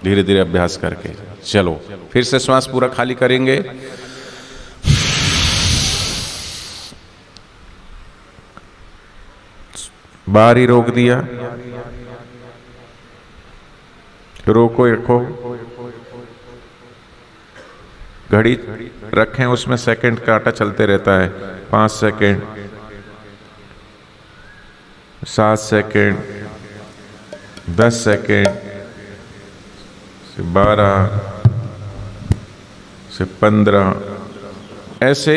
धीरे धीरे अभ्यास करके। चलो फिर से श्वास पूरा खाली करेंगे। बाहर ही रोक दिया, रोको रखो, घड़ी रखें उसमें सेकंड कांटा चलते रहता है। 5 सेकंड, 7 सेकंड, 10 सेकंड से 12 से 15, ऐसे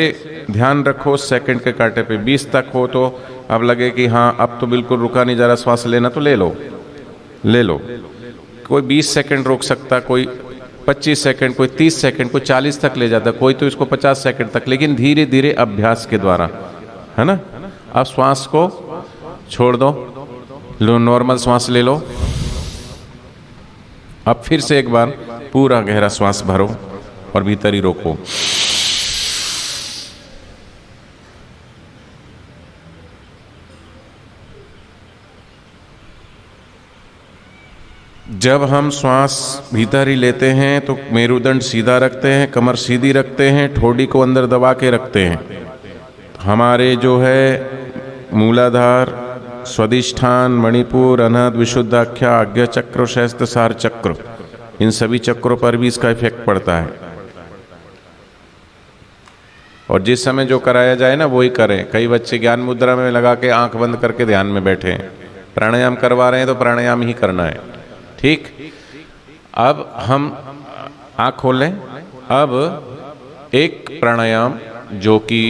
ध्यान रखो सेकंड के कांटे पे। 20 तक हो तो अब लगे कि हाँ अब तो बिल्कुल रुका नहीं जा रहा, श्वास लेना तो ले लो, ले लो। कोई 20 सेकंड रोक सकता, कोई 25 सेकंड, कोई 30 सेकंड, कोई 40 तक ले जाता, कोई तो इसको 50 सेकंड तक, लेकिन धीरे धीरे अभ्यास के द्वारा, है ना। अब श्वास को छोड़ दो, लो नॉर्मल श्वास ले लो। अब फिर से एक बार पूरा गहरा श्वास भरो और भीतर ही रोको। जब हम श्वास भीतर ही लेते हैं तो मेरुदंड सीधा रखते हैं, कमर सीधी रखते हैं, ठोड़ी को अंदर दबा के रखते हैं। हमारे जो है मूलाधार, स्वादिष्ठान, मणिपुर, अनाहत विशुद्धाख्या, आज्ञा चक्र, सहस्त्रसार चक्र, इन सभी चक्रों पर भी इसका इफेक्ट पड़ता है। और जिस समय जो कराया जाए ना वही करें। कई बच्चे ज्ञान मुद्रा में लगा के आंख बंद करके ध्यान में बैठे हैं। प्राणायाम करवा रहे हैं तो प्राणायाम ही करना है, ठीक। अब हम आँख खोलें। अब एक प्राणायाम जो कि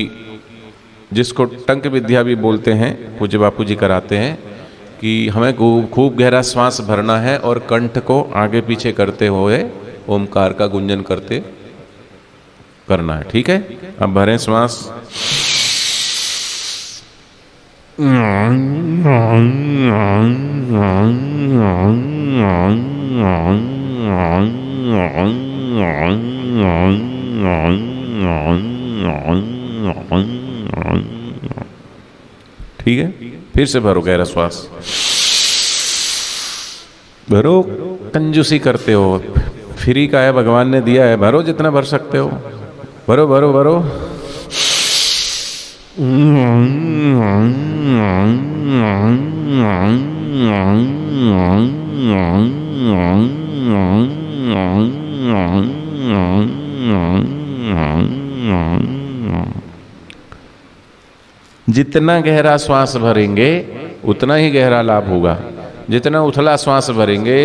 जिसको टंक विद्या भी बोलते हैं, पूज्य बापू जी कराते हैं, कि हमें खूब गहरा श्वास भरना है और कंठ को आगे पीछे करते हुए ओमकार का गुंजन करते करना है, ठीक है। अब भरें श्वास। ठीक है, फिर से भरो गहरा श्वास। भरो, कंजूसी करते हो, फ्री का है, भगवान ने दिया है, भरो जितना भर सकते हो, भरो भरो भरो। जितना गहरा श्वास भरेंगे उतना ही गहरा लाभ होगा। जितना उथला श्वास भरेंगे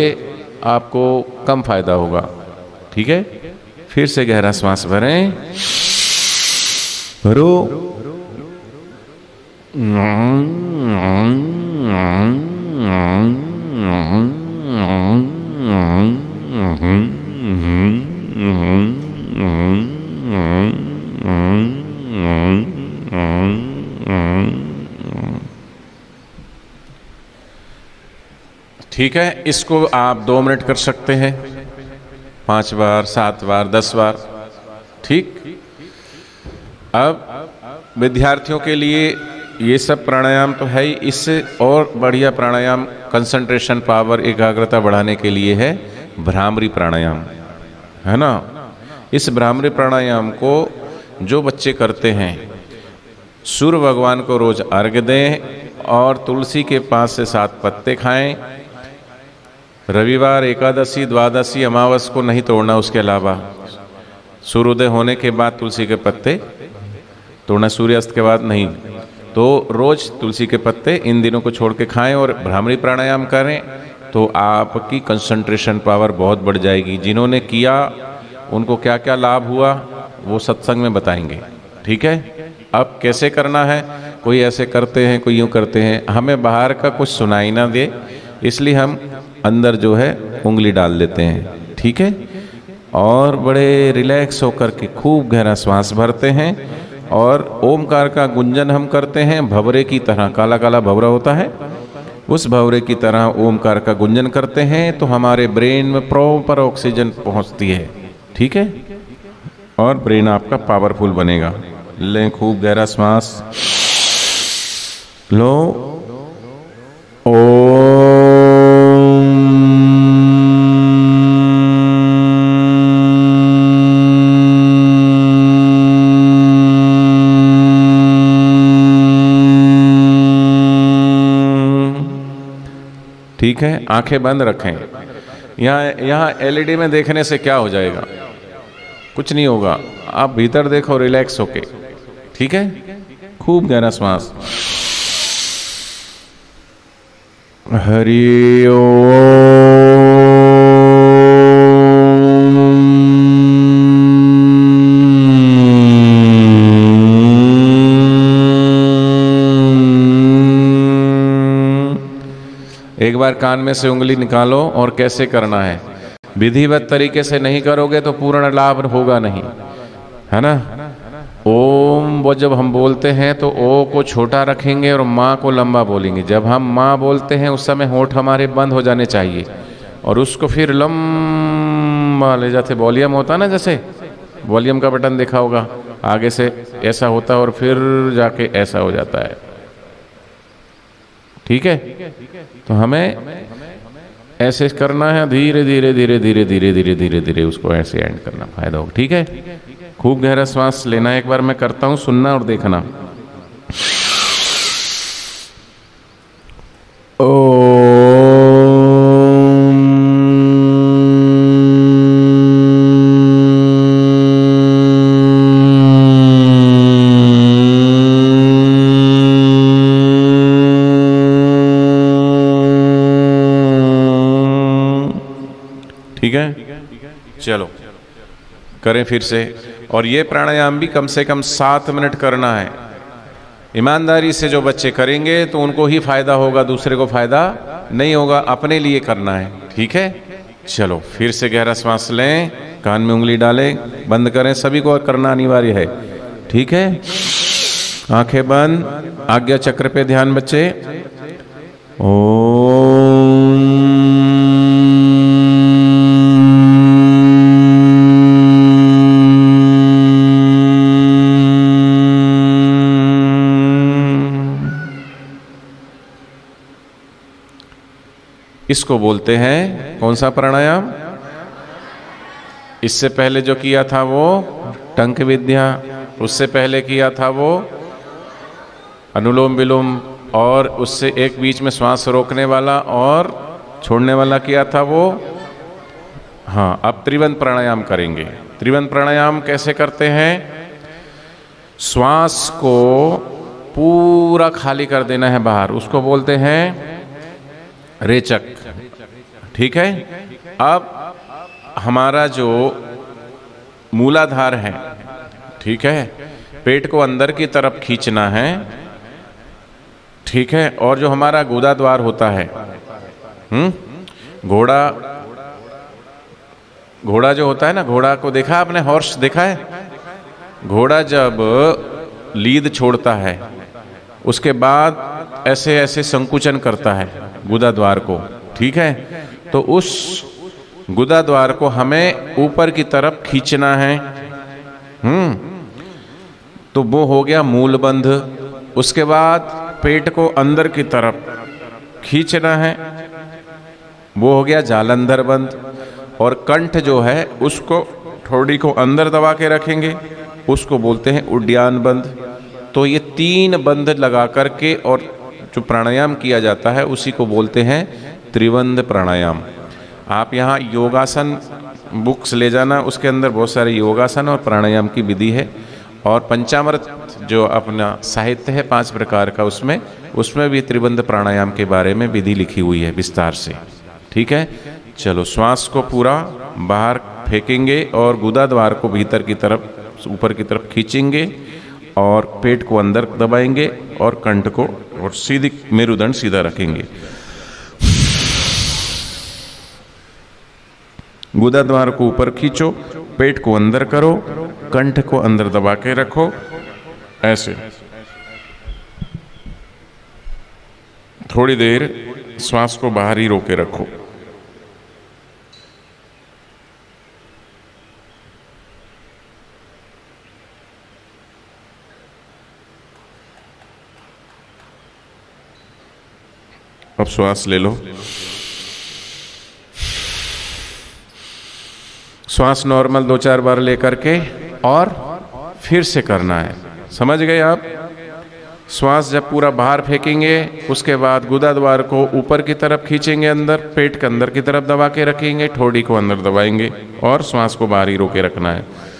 आपको कम फायदा होगा, ठीक है। फिर से गहरा श्वास भरें, भरो। ठीक है, इसको आप 2 मिनट कर सकते हैं, 5 बार, 7 बार, 10 बार, ठीक। अब विद्यार्थियों के लिए ये सब प्राणायाम तो है ही, इससे और बढ़िया प्राणायाम कंसंट्रेशन पावर, एकाग्रता बढ़ाने के लिए है भ्रामरी प्राणायाम, है ना। इस भ्रामरी प्राणायाम को जो बच्चे करते हैं, सूर्य भगवान को रोज अर्घ्य दें और तुलसी के पास से 7 पत्ते खाएं। रविवार, एकादशी, द्वादशी, अमावस को नहीं तोड़ना। उसके अलावा सूर्योदय होने के बाद तुलसी के पत्ते तोड़ना, सूर्यास्त के बाद नहीं। तो रोज तुलसी के पत्ते इन दिनों को छोड़ के खाएं और भ्रामरी प्राणायाम करें तो आपकी कंसंट्रेशन पावर बहुत बढ़ जाएगी। जिन्होंने किया उनको क्या क्या लाभ हुआ वो सत्संग में बताएंगे, ठीक है। अब कैसे करना है, कोई ऐसे करते हैं, कोई यूँ करते हैं। हमें बाहर का कुछ सुनाई ना दे, इसलिए हम अंदर जो है उंगली डाल देते हैं, ठीक है। और बड़े रिलैक्स होकर के खूब गहरा श्वास भरते हैं और ओमकार का गुंजन हम करते हैं। भंवरे की तरह, काला काला भंवरा होता है, उस भंवरे की तरह ओमकार का गुंजन करते हैं तो हमारे ब्रेन में प्रॉपर ऑक्सीजन पहुंचती है, ठीक है। और ब्रेन आपका पावरफुल बनेगा। लें खूब गहरा श्वास लो। ओम ठीक है, आंखें बंद रखें। यहाँ एलईडी में देखने से क्या हो जाएगा? कुछ नहीं होगा। आप भीतर देखो रिलैक्स होके, ठीक है। खूब गहरा श्वास। हरि ओम। एक बार कान में से उंगली निकालो और कैसे करना है, विधिवत तरीके से नहीं करोगे तो पूर्ण लाभ होगा नहीं, है ना। ओम वो जब हम बोलते हैं तो ओ को छोटा रखेंगे और माँ को लंबा बोलेंगे। जब हम माँ बोलते हैं उस समय होठ हमारे बंद हो जाने चाहिए और उसको फिर लंबा ले जाते। वॉल्यूम होता ना, जैसे वॉल्यूम का बटन देखा होगा, आगे से ऐसा होता है और फिर जाके ऐसा हो जाता है, ठीक है। तो हमें ऐसे करना है, धीरे धीरे धीरे धीरे धीरे धीरे धीरे धीरे उसको ऐसे एंड करना, फायदा होगा, ठीक है। खूब गहरा श्वास लेना। एक बार मैं करता हूं, सुनना और देखना। ठीक है, चलो करें फिर से। और ये प्राणायाम भी कम से कम 7 मिनट करना है। ईमानदारी से जो बच्चे करेंगे तो उनको ही फायदा होगा, दूसरे को फायदा नहीं होगा, अपने लिए करना है, ठीक है। चलो फिर से गहरा श्वास लें, कान में उंगली डालें, बंद करें, सभी को करना अनिवार्य है, ठीक है। आंखें बंद, आज्ञा चक्र पे ध्यान बच्चे। इसको बोलते हैं कौन सा प्राणायाम? इससे पहले जो किया था वो टंक विद्या, उससे पहले किया था वो अनुलोम विलोम, और उससे एक बीच में श्वास रोकने वाला और छोड़ने वाला किया था वो। हाँ, अब त्रिबंध प्राणायाम करेंगे। त्रिबंध प्राणायाम कैसे करते हैं? श्वास को पूरा खाली कर देना है बाहर, उसको बोलते हैं रेचक, ठीक है। अब हमारा जो मूलाधार है, ठीक है, पेट को अंदर की तरफ खींचना है, ठीक है। और जो हमारा गुदा द्वार होता है, घोड़ा जो होता है ना, घोड़ा को देखा आपने, हॉर्स देखा है? घोड़ा जब लीद छोड़ता है उसके बाद ऐसे ऐसे संकुचन करता है गुदा द्वार को, ठीक है। तो उस गुदा द्वार को हमें ऊपर की तरफ खींचना है। तो वो हो गया मूल बंध। उसके बाद पेट को अंदर की तरफ खींचना है, वो हो गया जालंधर बंध। और कंठ जो है उसको ठोड़ी को अंदर दबा के रखेंगे, उसको बोलते हैं उड्डयन बंध। तो ये 3 बंध लगा करके और जो प्राणायाम किया जाता है उसी को बोलते हैं त्रिबंध प्राणायाम। आप यहाँ योगासन बुक्स ले जाना, उसके अंदर बहुत सारे योगासन और प्राणायाम की विधि है। और पंचामृत जो अपना साहित्य है 5 प्रकार का, उसमें भी त्रिबंध प्राणायाम के बारे में विधि लिखी हुई है विस्तार से, ठीक है। चलो श्वास को पूरा बाहर फेंकेंगे और गुदा द्वार को भीतर की तरफ ऊपर की तरफ खींचेंगे और पेट को अंदर दबाएंगे और कंठ को और सीधी मेरुदंड सीधा रखेंगे। गुदा द्वार को ऊपर खींचो, पेट को अंदर करो, कंठ को अंदर दबा के रखो, ऐसे थोड़ी देर श्वास को बाहर ही रोके रखो। अब श्वास ले लो। श्वास नॉर्मल 2-4 बार लेकर के और फिर से करना है, समझ गए आप? श्वास जब पूरा बाहर फेंकेंगे उसके बाद गुदा द्वार को ऊपर की तरफ खींचेंगे, अंदर पेट के अंदर की तरफ दबा के रखेंगे, ठोड़ी को अंदर दबाएंगे और श्वास को बाहर ही रोके रखना है।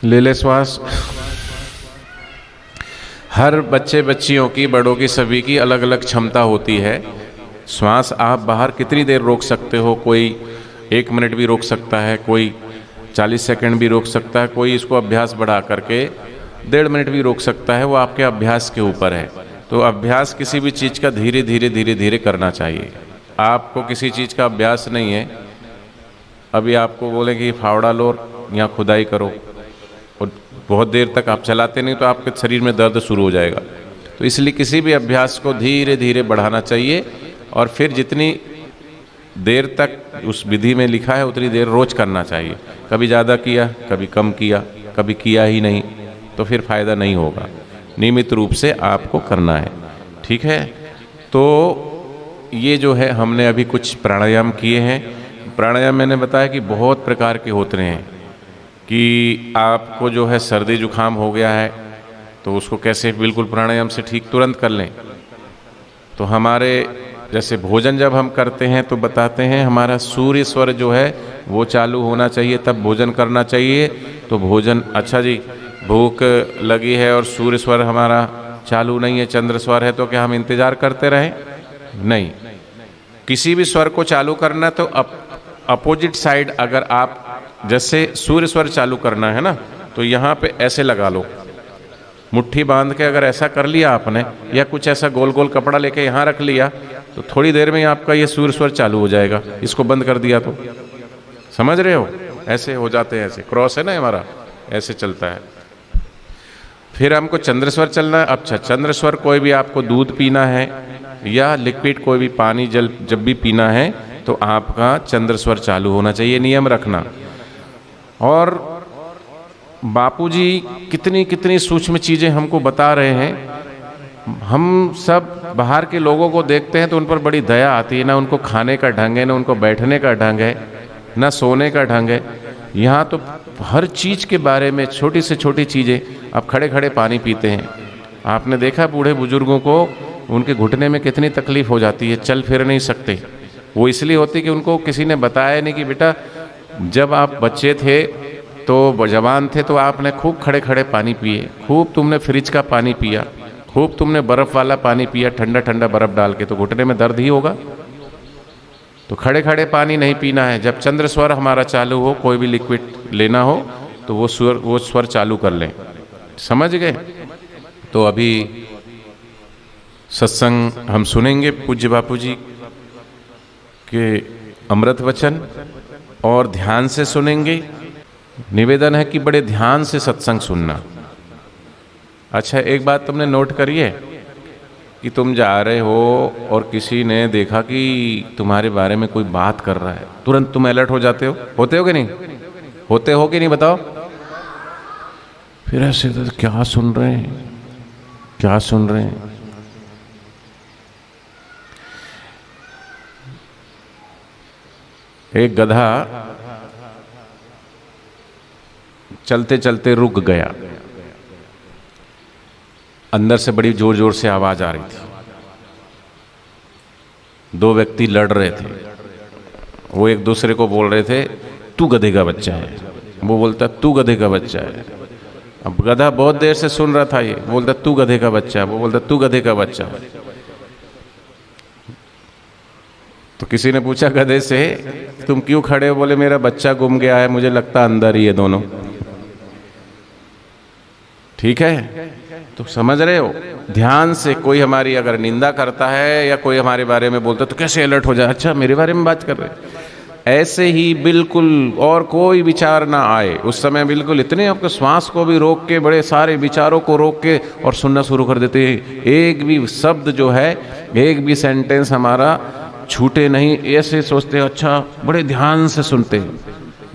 ले ले श्वास। हर बच्चे बच्चियों की, बड़ों की, सभी की अलग अलग क्षमता होती है। श्वास आप बाहर कितनी देर रोक सकते हो, कोई 1 मिनट भी रोक सकता है, कोई 40 सेकंड भी रोक सकता है, कोई इसको अभ्यास बढ़ा करके 1.5 मिनट भी रोक सकता है। वो आपके अभ्यास के ऊपर है। तो अभ्यास किसी भी चीज़ का धीरे धीरे धीरे धीरे करना चाहिए। आपको किसी चीज़ का अभ्यास नहीं है, अभी आपको बोले कि फावड़ा लो या खुदाई करो और बहुत देर तक आप चलाते नहीं तो आपके शरीर में दर्द शुरू हो जाएगा। तो इसलिए किसी भी अभ्यास को धीरे धीरे बढ़ाना चाहिए और फिर जितनी देर तक उस विधि में लिखा है उतनी देर रोज करना चाहिए। कभी ज़्यादा किया, कभी कम किया, कभी किया ही नहीं, तो फिर फ़ायदा नहीं होगा। नियमित रूप से आपको करना है, ठीक है। तो ये जो है हमने अभी कुछ प्राणायाम किए हैं। प्राणायाम मैंने बताया कि बहुत प्रकार के होते हैं, कि आपको जो है सर्दी जुकाम हो गया है तो उसको कैसे बिल्कुल प्राणायाम से ठीक तुरंत कर लें। तो हमारे जैसे भोजन जब हम करते हैं तो बताते हैं हमारा सूर्य स्वर जो है वो चालू होना चाहिए, तब भोजन करना चाहिए। तो भोजन, अच्छा जी भूख लगी है और सूर्य स्वर हमारा चालू नहीं है, चंद्र स्वर है, तो क्या हम इंतज़ार करते रहें? नहीं, किसी भी स्वर को चालू करना तो अपोजिट साइड, अगर आप जैसे सूर्य स्वर चालू करना है ना तो यहाँ पे ऐसे लगा लो, मुट्ठी बांध के अगर ऐसा कर लिया आपने, या कुछ ऐसा गोल गोल कपड़ा लेके यहाँ रख लिया तो थोड़ी देर में आपका ये सूर्य स्वर चालू हो जाएगा। इसको बंद कर दिया तो, समझ रहे हो, ऐसे हो जाते हैं, ऐसे क्रॉस है ना हमारा, ऐसे चलता है। फिर हमको चंद्र स्वर चलना है। अच्छा, चंद्र स्वर कोई भी आपको दूध पीना है या लिक्विड कोई भी पानी जल जब भी पीना है तो आपका चंद्र स्वर चालू होना चाहिए, नियम रखना। और बापूजी कितनी कितनी सूक्ष्म चीज़ें हमको बता रहे हैं। हम सब बाहर के लोगों को देखते हैं तो उन पर बड़ी दया आती है, ना उनको खाने का ढंग है, ना उनको बैठने का ढंग है, ना सोने का ढंग है। यहाँ तो हर चीज़ के बारे में, छोटी से छोटी चीज़ें, आप खड़े खड़े पानी पीते हैं। आपने देखा बूढ़े बुजुर्गों को, उनके घुटने में कितनी तकलीफ़ हो जाती है, चल फिर नहीं सकते। वो इसलिए होती कि उनको किसी ने बताया नहीं कि बेटा जब आप बच्चे थे तो जवान थे तो आपने खूब खड़े खड़े पानी पिए, खूब तुमने फ्रिज का पानी पिया, खूब तुमने बर्फ़ वाला पानी पिया, ठंडा ठंडा बर्फ़ डाल के, तो घुटने में दर्द ही होगा। तो खड़े खड़े पानी नहीं पीना है। जब चंद्र स्वर हमारा चालू हो, कोई भी लिक्विड लेना हो तो वो स्वर चालू कर लें, समझ गए। तो अभी सत्संग हम सुनेंगे पूज्य बापू जी के अमृत वचन, और ध्यान से सुनेंगे। निवेदन है कि बड़े ध्यान से सत्संग सुनना। अच्छा, एक बात तुमने नोट करी है कि तुम जा रहे हो और किसी ने देखा कि तुम्हारे बारे में कोई बात कर रहा है, तुरंत तुम अलर्ट हो जाते हो, होते हो कि नहीं? होते हो कि नहीं बताओ? फिर ऐसे तो क्या सुन रहे हैं, क्या सुन रहे हैं। एक गधा चलते चलते रुक गया, अंदर से बड़ी जोर जोर से आवाज आ रही थी। 2 व्यक्ति लड़ रहे थे, वो एक दूसरे को बोल रहे थे तू गधे का बच्चा है, वो बोलता तू गधे का बच्चा है। अब गधा बहुत देर से सुन रहा था, ये बोलता तू गधे का बच्चा है, वो बोलता तू गधे का बच्चा है। तो किसी ने पूछा गधे से तुम क्यों खड़े हो? बोले मेरा बच्चा गुम गया है, मुझे लगता अंदर ही है दोनों। ठीक है, तो समझ रहे हो। ध्यान से कोई हमारी अगर निंदा करता है या कोई हमारे बारे में बोलता है तो कैसे अलर्ट हो जाए, अच्छा मेरे बारे में बात कर रहे। ऐसे ही बिल्कुल और कोई विचार ना आए उस समय, बिल्कुल इतने आपके श्वास को भी रोक के, बड़े सारे विचारों को रोक के और सुनना शुरू कर देते हैं। एक भी शब्द जो है, एक भी सेंटेंस हमारा छूटे नहीं, ऐसे सोचते हैं, अच्छा बड़े ध्यान से सुनते हैं।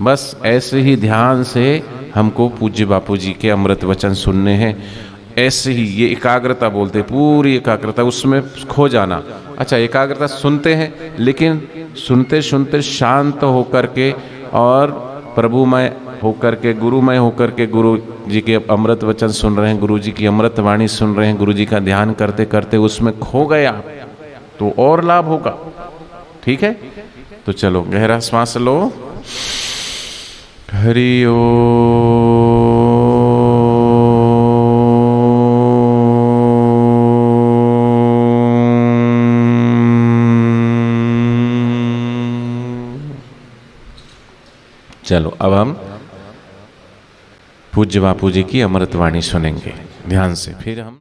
बस ऐसे ही ध्यान से हमको पूज्य बापू जी के अमृत वचन सुनने हैं। ऐसे ही ये एकाग्रता बोलते, पूरी एकाग्रता उसमें खो जाना। अच्छा, एकाग्रता सुनते हैं, लेकिन सुनते सुनते शांत होकर के और प्रभुमय होकर के, गुरुमय होकर के गुरु जी के अमृत वचन सुन रहे हैं, गुरु जी की अमृत वाणी सुन रहे हैं, गुरु जी का ध्यान करते करते उसमें खो गए आप, तो और लाभ होगा। ठीक है, तो चलो गहरा श्वास लो। हरि ओम। चलो अब हम पूज्य बापू जी की अमृतवाणी सुनेंगे ध्यान से, फिर हम